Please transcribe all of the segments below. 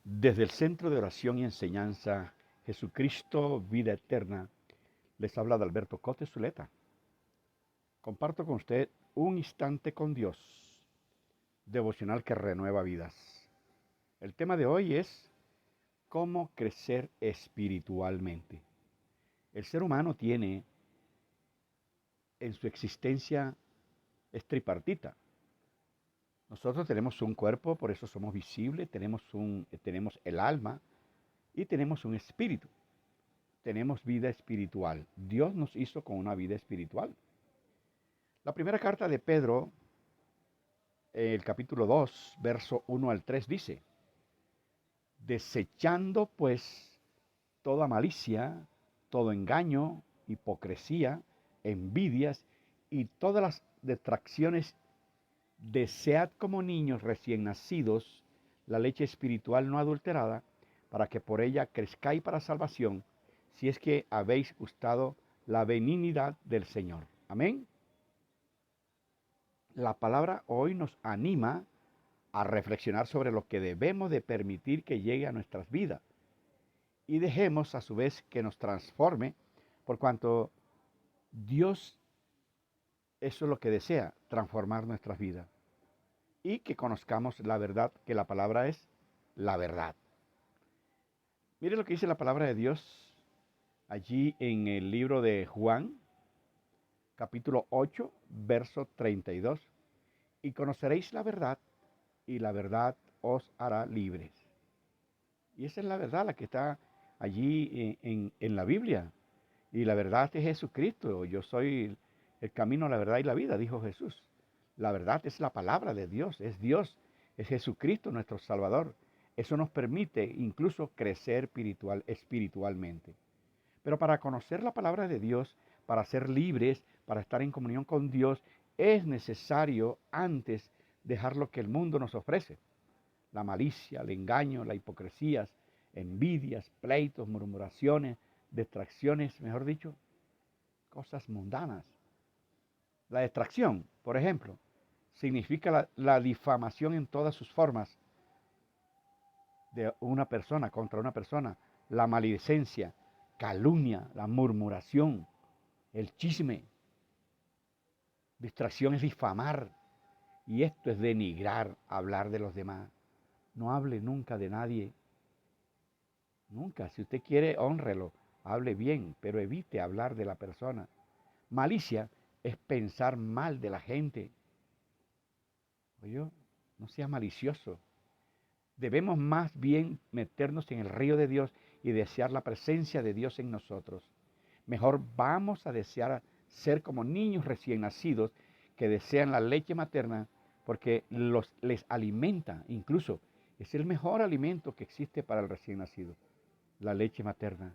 Desde el Centro de Oración y Enseñanza, Jesucristo, Vida Eterna, les habla Adalberto Cote Zuleta. Comparto con usted un instante con Dios, devocional que renueva vidas. El tema de hoy es cómo crecer espiritualmente. El ser humano tiene en su existencia es tripartita. Nosotros tenemos un cuerpo, por eso somos visibles, tenemos el alma y tenemos un espíritu. Tenemos vida espiritual. Dios nos hizo con una vida espiritual. La primera carta de Pedro, el capítulo 2, verso 1 al 3 dice, desechando pues toda malicia, todo engaño, hipocresía, envidias y todas las detracciones, desead como niños recién nacidos la leche espiritual no adulterada, para que por ella crezcáis para salvación, si es que habéis gustado la benignidad del Señor. Amén. La palabra hoy nos anima a reflexionar sobre lo que debemos de permitir que llegue a nuestras vidas y dejemos a su vez que nos transforme, por cuanto Dios eso es lo que desea, transformar nuestras vidas y que conozcamos la verdad, que la palabra es la verdad. Mire lo que dice la palabra de Dios allí en el libro de Juan, capítulo 8, verso 32. Y conoceréis la verdad, y la verdad os hará libres. Y esa es la verdad, la que está allí en la Biblia. Y la verdad es Jesucristo. Yo soy el camino, la verdad y la vida, dijo Jesús. La verdad es la palabra de Dios, es Jesucristo nuestro Salvador. Eso nos permite incluso crecer espiritualmente. Pero para conocer la palabra de Dios, para ser libres, para estar en comunión con Dios, es necesario antes dejar lo que el mundo nos ofrece. La malicia, el engaño, la hipocresía, envidias, pleitos, murmuraciones, distracciones, mejor dicho, cosas mundanas. La distracción, por ejemplo, significa la difamación en todas sus formas de una persona contra una persona, la maledicencia, calumnia, la murmuración, el chisme. Distracción es difamar y esto es denigrar, hablar de los demás. No hable nunca de nadie, nunca. Si usted quiere, hónrelo, hable bien, pero evite hablar de la persona. Malicia es pensar mal de la gente. Oye, no sea malicioso. Debemos más bien meternos en el río de Dios y desear la presencia de Dios en nosotros. Mejor vamos a desear ser como niños recién nacidos que desean la leche materna porque les alimenta, incluso es el mejor alimento que existe para el recién nacido, la leche materna.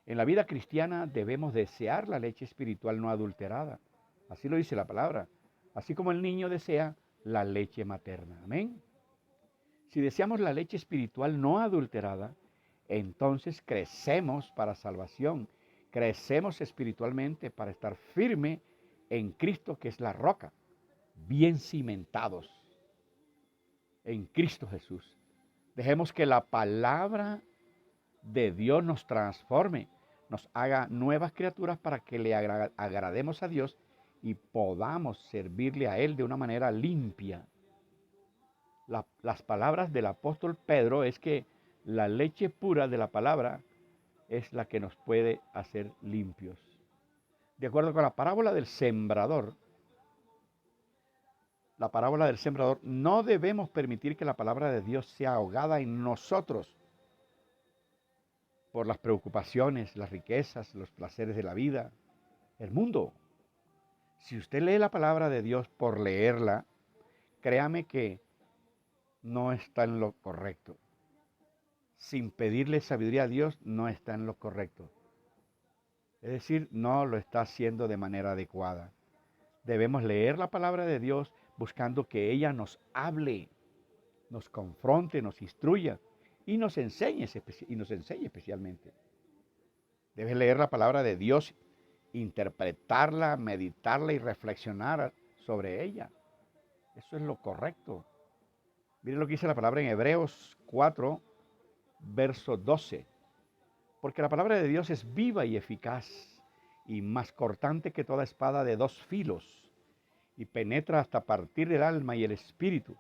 En la vida cristiana debemos desear la leche espiritual no adulterada, así lo dice la palabra, así como el niño desea la leche materna. Amén. Si deseamos la leche espiritual no adulterada, entonces crecemos para salvación, crecemos espiritualmente para estar firme en Cristo, que es la roca, bien cimentados en Cristo Jesús. Dejemos que la palabra de Dios nos transforme, nos haga nuevas criaturas para que le agrademos a Dios y podamos servirle a Él de una manera limpia. Las palabras del apóstol Pedro es que la leche pura de la palabra es la que nos puede hacer limpios. De acuerdo con la parábola del sembrador, no debemos permitir que la palabra de Dios sea ahogada en nosotros por las preocupaciones, las riquezas, los placeres de la vida, el mundo. Si usted lee la palabra de Dios por leerla, créame que no está en lo correcto. Sin pedirle sabiduría a Dios, no está en lo correcto. Es decir, no lo está haciendo de manera adecuada. Debemos leer la palabra de Dios buscando que ella nos hable, nos confronte, nos instruya y nos enseñe especialmente. Debes leer la palabra de Dios, interpretarla, meditarla y reflexionar sobre ella. Eso es lo correcto. Miren lo que dice la palabra en Hebreos 4, verso 12. Porque la palabra de Dios es viva y eficaz y más cortante que toda espada de dos filos y penetra hasta partir el alma y el espíritu,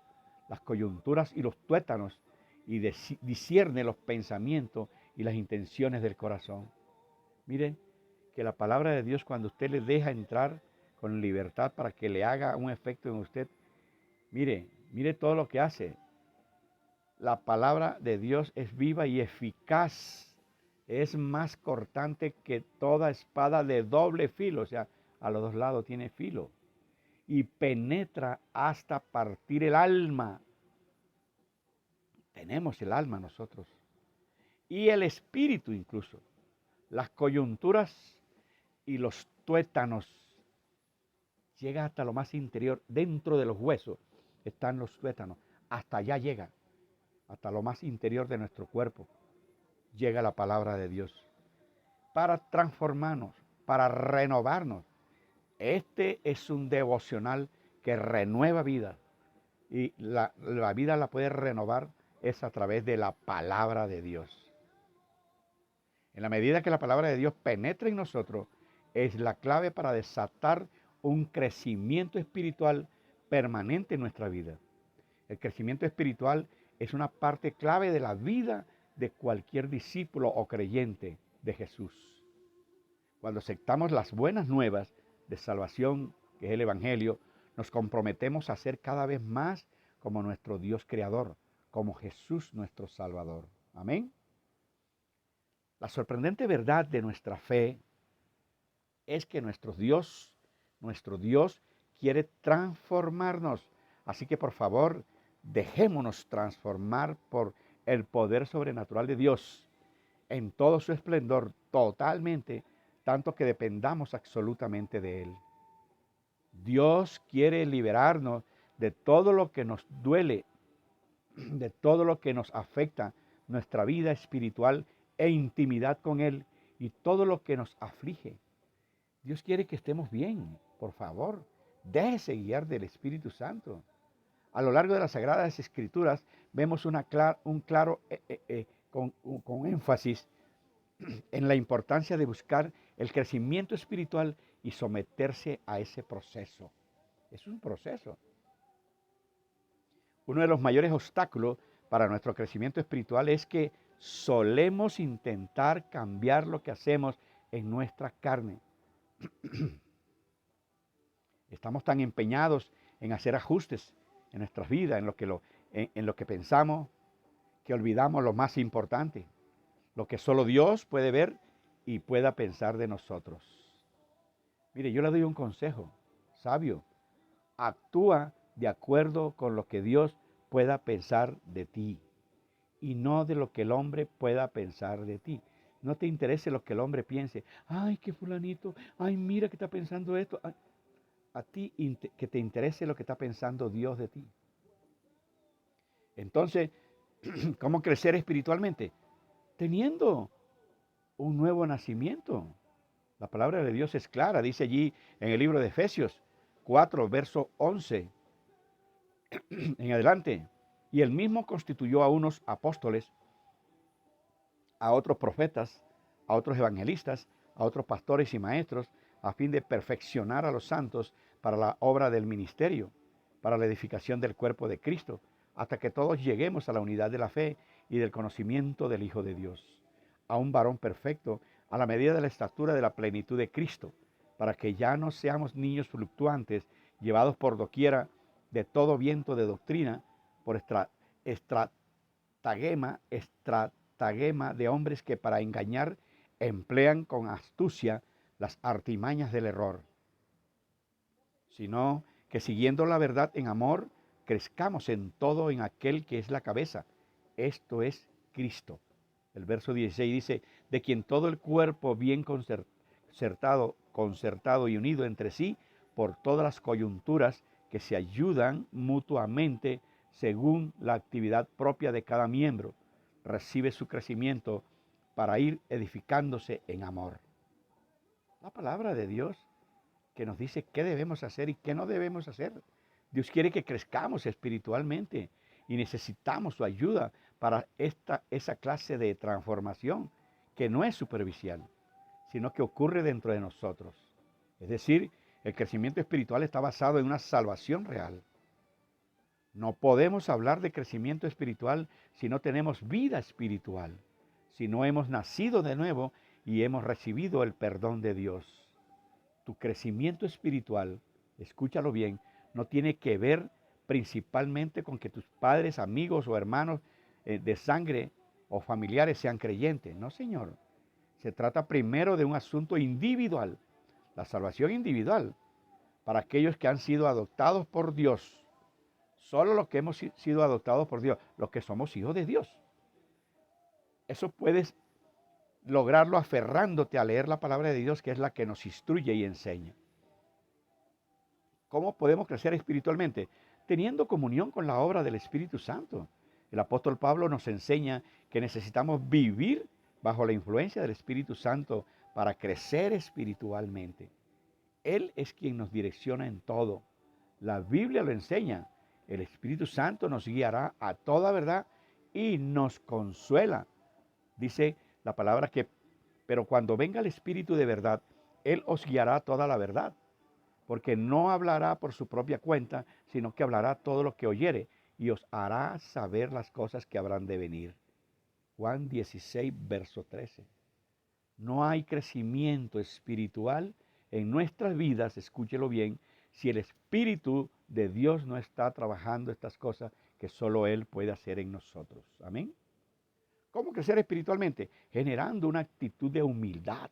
las coyunturas y los tuétanos y discierne los pensamientos y las intenciones del corazón. Miren que la palabra de Dios, cuando usted le deja entrar con libertad para que le haga un efecto en usted, mire todo lo que hace. La palabra de Dios es viva y eficaz. Es más cortante que toda espada de doble filo. O sea, a los dos lados tiene filo. Y penetra hasta partir el alma. Tenemos el alma nosotros. Y el espíritu incluso. Las coyunturas y los tuétanos. Llega hasta lo más interior. Dentro de los huesos están los tuétanos. Hasta allá llega. Hasta lo más interior de nuestro cuerpo llega la palabra de Dios para transformarnos, para renovarnos. Este es un devocional que renueva vida y la vida la puede renovar es a través de la palabra de Dios. En la medida que la palabra de Dios penetra en nosotros, es la clave para desatar un crecimiento espiritual permanente en nuestra vida. El crecimiento espiritual es una parte clave de la vida de cualquier discípulo o creyente de Jesús. Cuando aceptamos las buenas nuevas de salvación, que es el Evangelio, nos comprometemos a ser cada vez más como nuestro Dios creador, como Jesús nuestro Salvador. Amén. La sorprendente verdad de nuestra fe es que nuestro Dios quiere transformarnos. Así que por favor, dejémonos transformar por el poder sobrenatural de Dios en todo su esplendor, totalmente, tanto que dependamos absolutamente de Él. Dios quiere liberarnos de todo lo que nos duele, de todo lo que nos afecta nuestra vida espiritual e intimidad con Él y todo lo que nos aflige. Dios quiere que estemos bien, por favor, déjese guiar del Espíritu Santo. A lo largo de las Sagradas Escrituras vemos un claro con énfasis en la importancia de buscar el crecimiento espiritual y someterse a ese proceso. Es un proceso. Uno de los mayores obstáculos para nuestro crecimiento espiritual es que solemos intentar cambiar lo que hacemos en nuestra carne. Estamos tan empeñados en hacer ajustes en nuestras vidas, en lo que pensamos, que olvidamos lo más importante, lo que solo Dios puede ver y pueda pensar de nosotros. Mire, yo le doy un consejo sabio. Actúa de acuerdo con lo que Dios pueda pensar de ti y no de lo que el hombre pueda pensar de ti. No te interese lo que el hombre piense. Ay, qué fulanito. Ay, mira que está pensando esto. Ay, a ti que te interese lo que está pensando Dios de ti. Entonces, ¿cómo crecer espiritualmente? Teniendo un nuevo nacimiento. La palabra de Dios es clara, dice allí en el libro de Efesios 4, verso 11 en adelante. Y él mismo constituyó a unos apóstoles, a otros profetas, a otros evangelistas, a otros pastores y maestros, a fin de perfeccionar a los santos para la obra del ministerio, para la edificación del cuerpo de Cristo, hasta que todos lleguemos a la unidad de la fe y del conocimiento del Hijo de Dios, a un varón perfecto, a la medida de la estatura de la plenitud de Cristo, para que ya no seamos niños fluctuantes, llevados por doquiera de todo viento de doctrina, por estratagema de hombres que para engañar emplean con astucia las artimañas del error, sino que siguiendo la verdad en amor, crezcamos en todo en aquel que es la cabeza, esto es Cristo. El verso 16 dice, de quien todo el cuerpo bien concertado y unido entre sí por todas las coyunturas que se ayudan mutuamente según la actividad propia de cada miembro, recibe su crecimiento para ir edificándose en amor. La palabra de Dios que nos dice qué debemos hacer y qué no debemos hacer. Dios quiere que crezcamos espiritualmente y necesitamos su ayuda para esa clase de transformación que no es superficial, sino que ocurre dentro de nosotros. Es decir, el crecimiento espiritual está basado en una salvación real. No podemos hablar de crecimiento espiritual si no tenemos vida espiritual, si no hemos nacido de nuevo y hemos recibido el perdón de Dios. Tu crecimiento espiritual, escúchalo bien, no tiene que ver principalmente con que tus padres, amigos o hermanos de sangre o familiares sean creyentes. No, señor. Se trata primero de un asunto individual, la salvación individual, para aquellos que han sido adoptados por Dios. Solo los que hemos sido adoptados por Dios, los que somos hijos de Dios. Eso puedes lograrlo aferrándote a leer la palabra de Dios, que es la que nos instruye y enseña. ¿Cómo podemos crecer espiritualmente? Teniendo comunión con la obra del Espíritu Santo. El apóstol Pablo nos enseña que necesitamos vivir bajo la influencia del Espíritu Santo para crecer espiritualmente. Él es quien nos direcciona en todo. La Biblia lo enseña. El Espíritu Santo nos guiará a toda verdad y nos consuela. Dice la palabra que, pero cuando venga el Espíritu de verdad, Él os guiará a toda la verdad, porque no hablará por su propia cuenta, sino que hablará todo lo que oyere y os hará saber las cosas que habrán de venir. Juan 16, verso 13. No hay crecimiento espiritual en nuestras vidas, escúchelo bien, si el Espíritu de Dios no está trabajando estas cosas que solo Él puede hacer en nosotros. Amén. ¿Cómo crecer espiritualmente? Generando una actitud de humildad.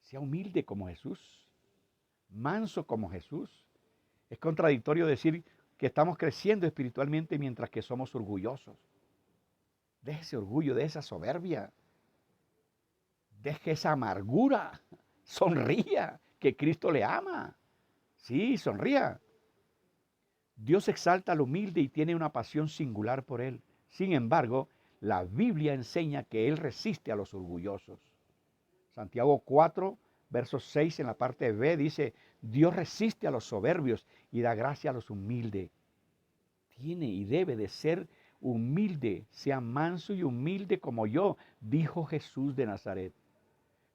Sea humilde como Jesús, manso como Jesús. Es contradictorio decir que estamos creciendo espiritualmente mientras que somos orgullosos. Deje ese orgullo, de esa soberbia. Deje esa amargura. Sonría, que Cristo le ama. Sí, sonría. Dios exalta al humilde y tiene una pasión singular por él. Sin embargo, la Biblia enseña que Él resiste a los orgullosos. Santiago 4, verso 6 en la parte B dice, Dios resiste a los soberbios y da gracia a los humildes. Tiene y debe de ser humilde, sea manso y humilde como yo, dijo Jesús de Nazaret.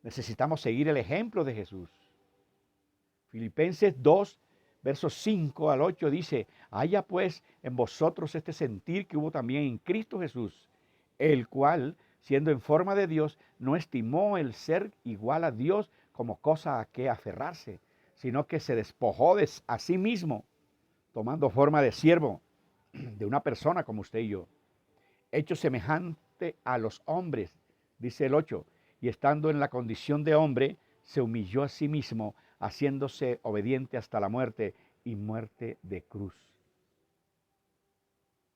Necesitamos seguir el ejemplo de Jesús. Filipenses 2, versos 5 al 8 dice, haya pues en vosotros este sentir que hubo también en Cristo Jesús, el cual, siendo en forma de Dios, no estimó el ser igual a Dios como cosa a que aferrarse, sino que se despojó de a sí mismo, tomando forma de siervo, de una persona como usted y yo, hecho semejante a los hombres, dice el 8, y estando en la condición de hombre, se humilló a sí mismo, haciéndose obediente hasta la muerte y muerte de cruz.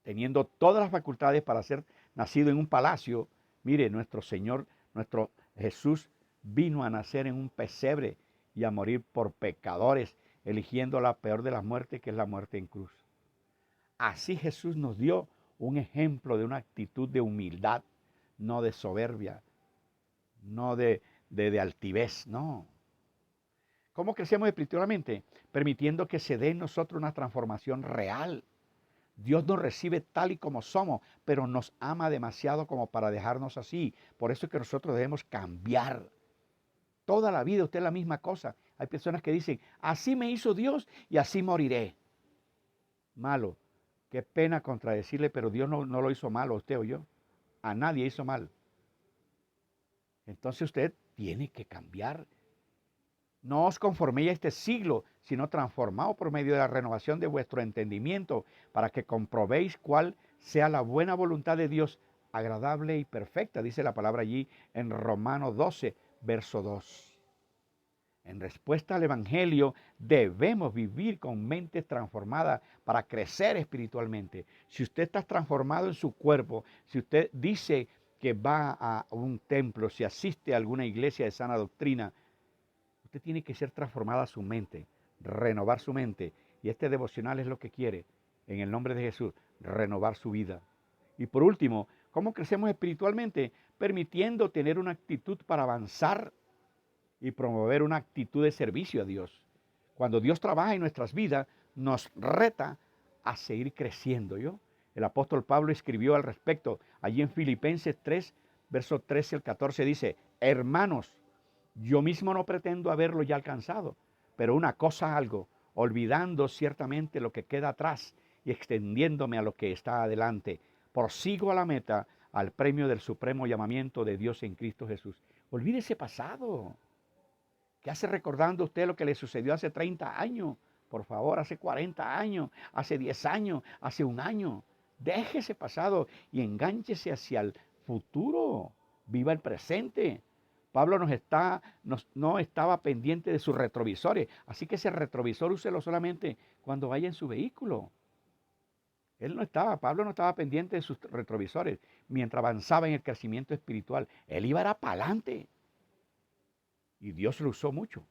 Teniendo todas las facultades para ser nacido en un palacio, mire, nuestro Señor, nuestro Jesús vino a nacer en un pesebre y a morir por pecadores, eligiendo la peor de las muertes, que es la muerte en cruz. Así Jesús nos dio un ejemplo de una actitud de humildad, no de soberbia, no de altivez, no. ¿Cómo crecemos espiritualmente? Permitiendo que se dé en nosotros una transformación real. Dios nos recibe tal y como somos, pero nos ama demasiado como para dejarnos así. Por eso es que nosotros debemos cambiar. Toda la vida usted es la misma cosa. Hay personas que dicen, así me hizo Dios y así moriré. Malo. Qué pena contradecirle, pero Dios no lo hizo mal a usted o yo. A nadie hizo mal. Entonces usted tiene que cambiar. No os conforméis a este siglo, sino transformaos por medio de la renovación de vuestro entendimiento, para que comprobéis cuál sea la buena voluntad de Dios, agradable y perfecta, dice la palabra allí en Romanos 12, verso 2. En respuesta al Evangelio, debemos vivir con mente transformada para crecer espiritualmente. Si usted está transformado en su cuerpo, si usted dice que va a un templo, si asiste a alguna iglesia de sana doctrina, usted tiene que ser transformada su mente, renovar su mente. Y este devocional es lo que quiere, en el nombre de Jesús, renovar su vida. Y por último, ¿cómo crecemos espiritualmente? Permitiendo tener una actitud para avanzar y promover una actitud de servicio a Dios. Cuando Dios trabaja en nuestras vidas, nos reta a seguir creciendo. El apóstol Pablo escribió al respecto. Allí en Filipenses 3, versos 13 al 14 dice, hermanos, yo mismo no pretendo haberlo ya alcanzado, pero una cosa hago, olvidando ciertamente lo que queda atrás y extendiéndome a lo que está adelante. Prosigo a la meta, al premio del supremo llamamiento de Dios en Cristo Jesús. Olvide ese pasado. ¿Qué hace recordando usted lo que le sucedió hace 30 años? Por favor, hace 40 años, hace 10 años, hace un año. Deje ese pasado y engánchese hacia el futuro. Viva el presente. Pablo no estaba pendiente de sus retrovisores, así que ese retrovisor úselo solamente cuando vaya en su vehículo. Pablo no estaba pendiente de sus retrovisores mientras avanzaba en el crecimiento espiritual. Él iba para adelante y Dios lo usó mucho.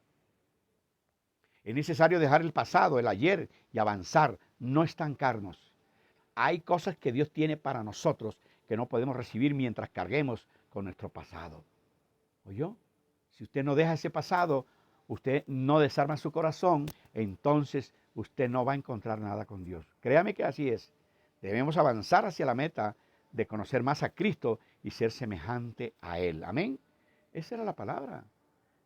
Es necesario dejar el pasado, el ayer y avanzar, no estancarnos. Hay cosas que Dios tiene para nosotros que no podemos recibir mientras carguemos con nuestro pasado. ¿Oyó? Si usted no deja ese pasado, usted no desarma su corazón, entonces usted no va a encontrar nada con Dios. Créame que así es. Debemos avanzar hacia la meta de conocer más a Cristo y ser semejante a Él. Amén. Esa era la palabra.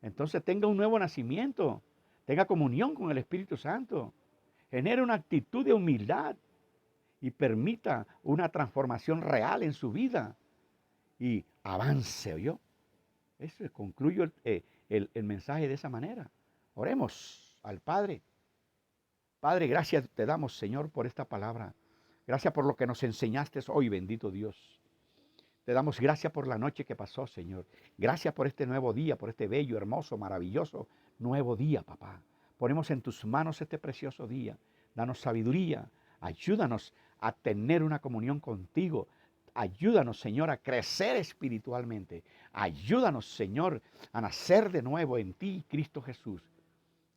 Entonces tenga un nuevo nacimiento, tenga comunión con el Espíritu Santo, genere una actitud de humildad y permita una transformación real en su vida y avance, ¿oyó? Eso concluyo el mensaje de esa manera. Oremos al Padre. Padre, gracias te damos, Señor, por esta palabra. Gracias por lo que nos enseñaste hoy, bendito Dios. Te damos gracias por la noche que pasó, Señor. Gracias por este nuevo día, por este bello, hermoso, maravilloso nuevo día, papá. Ponemos en tus manos este precioso día. Danos sabiduría. Ayúdanos a tener una comunión contigo. Ayúdanos, Señor, a crecer espiritualmente. Ayúdanos, Señor, a nacer de nuevo en ti, Cristo Jesús.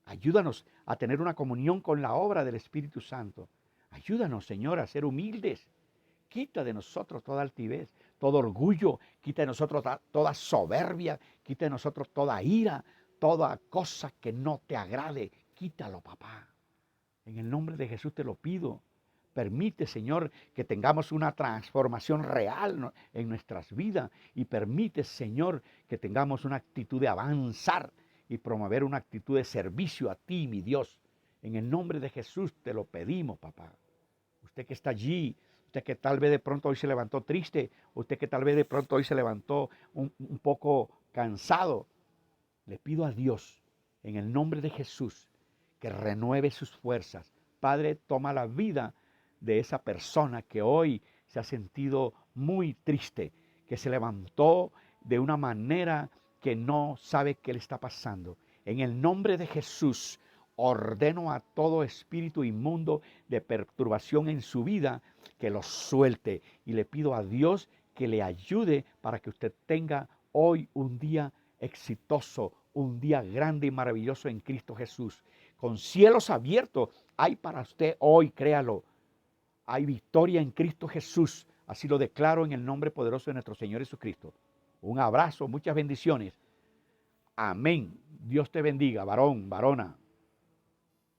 Ayúdanos a tener una comunión con la obra del Espíritu Santo. Ayúdanos, Señor, a ser humildes. Quita de nosotros toda altivez, todo orgullo. Quita de nosotros toda soberbia. Quita de nosotros toda ira, toda cosa que no te agrade. Quítalo, papá. En el nombre de Jesús te lo pido. Permite, Señor, que tengamos una transformación real en nuestras vidas y permite, Señor, que tengamos una actitud de avanzar y promover una actitud de servicio a ti, mi Dios. En el nombre de Jesús te lo pedimos, papá. Usted que está allí, usted que tal vez de pronto hoy se levantó triste, usted que tal vez de pronto hoy se levantó un poco cansado, le pido a Dios, en el nombre de Jesús, que renueve sus fuerzas. Padre, toma la vida de esa persona que hoy se ha sentido muy triste, que se levantó de una manera que no sabe qué le está pasando. En el nombre de Jesús, ordeno a todo espíritu inmundo de perturbación en su vida que lo suelte y le pido a Dios que le ayude para que usted tenga hoy un día exitoso, un día grande y maravilloso en Cristo Jesús. Con cielos abiertos hay para usted hoy, créalo. Hay victoria en Cristo Jesús. Así lo declaro en el nombre poderoso de nuestro Señor Jesucristo. Un abrazo, muchas bendiciones. Amén. Dios te bendiga, varón, varona.